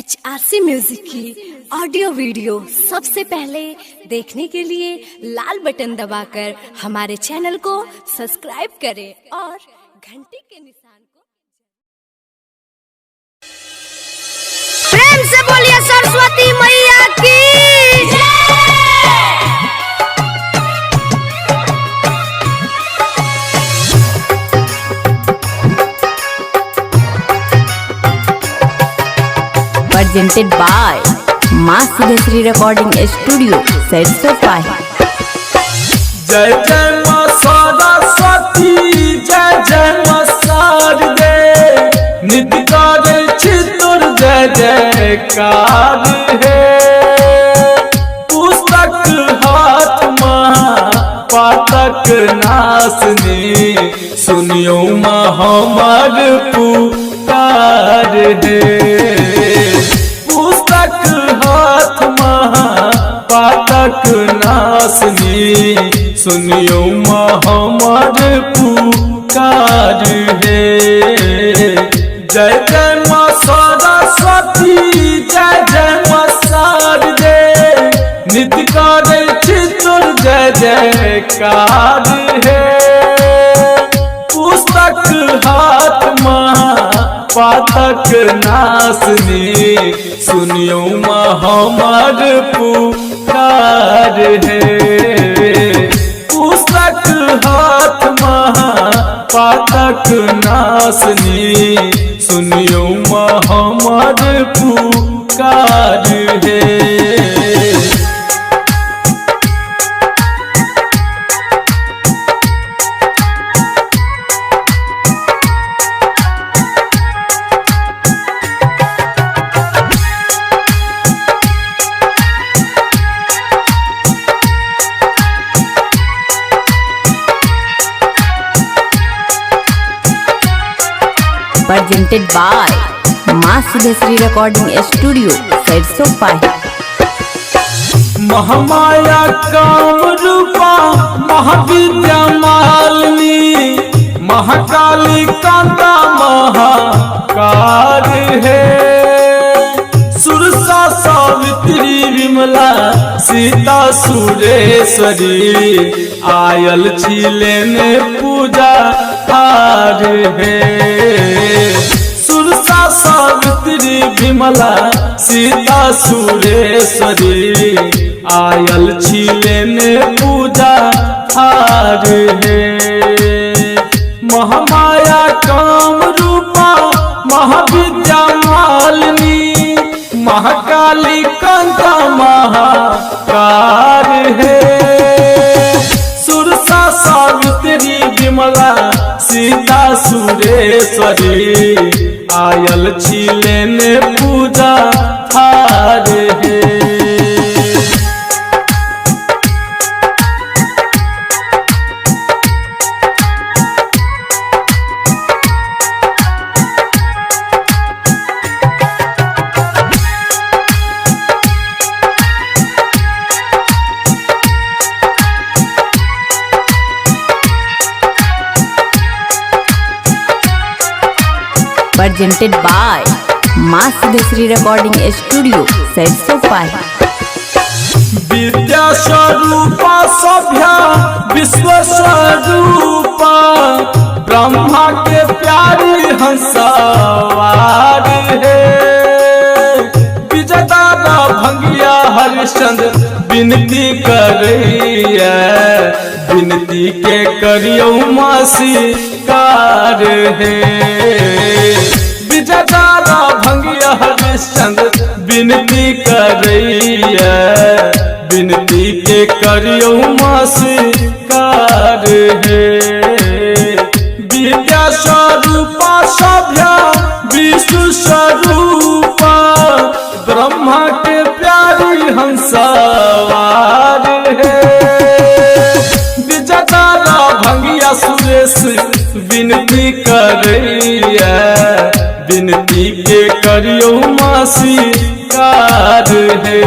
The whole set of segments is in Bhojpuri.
HRC म्यूजिक की ऑडियो वीडियो सबसे पहले देखने के लिए लाल बटन दबाकर हमारे चैनल को सब्सक्राइब करें और घंटी के निशान को प्रेम से बोलिए सरस्वती मैया की presented by माँ सिद्धेश्वरी रिकॉर्डिंग स्टूडियो सरसों पाही। जय जय माँ सरस्वती जय जय माँ शारदे नित्य करे चित्तुर जय जयकार है। पुस्तक हाथ महा पातक नासनी सुनियो माँ हमार पुकार है। पातक नासनी सुनियो माँ हमार पुकार है। जय जय माँ सरस्वती जय जय माँ शारदे नित्य करे चित्तुर जय जयकार है। पुस्तक हाथ महा पातक नासनी सुनियो माँ हमार पुकार है। पुस्तक हाथ महा पातक नासनी सुनियो माँ हमार पुकार है। presented by माँ सिद्धेश्वरी रिकॉर्डिंग स्टूडियो सरसों पाही। महामाया काम रूपा महाविद्या मालिनी महाकाली कांता महाकार है। सुरसा सावित्री विमला सीता सुरेश्वरी आयल छिले ने पूजा हार है। सुरसा सावित्री विमला सीता सुरेश्वरी आयल छिले ने पूजा हार है। महामाया काम रूपा महाविद्या मालिनी महाकाली कांता महाकार है। सुरसा सावित्री विमला सीता सुरेश्वरी आयल छिले ने पूजा हार है। presented by माँ सिद्धेश्वरी रिकॉर्डिंग स्टूडियो सरसों पाही। विद्या स्वरूपा सभ्या विश्व स्वरूपा ब्रह्मा के प्यारी हंसवार है। विजयदादा भंगिया हरिश्चंद्र विनती करिए विनती के करियो मासी कार है। विजयदादा भंगिया हरिश्चंद्र विनती करिए विनती के करियो मासी कार है। विद्या स्वरूपा सभ्या विष्णु स्वरूपा ब्रह्मा के प्यारी हंसवार है। विजयदादा भंगिया सुरेश विनती करिए विनती के करियो मासी कार है।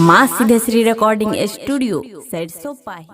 माँ सिद्धेश्वरी रिकॉर्डिंग स्टूडियो सरसों पाही।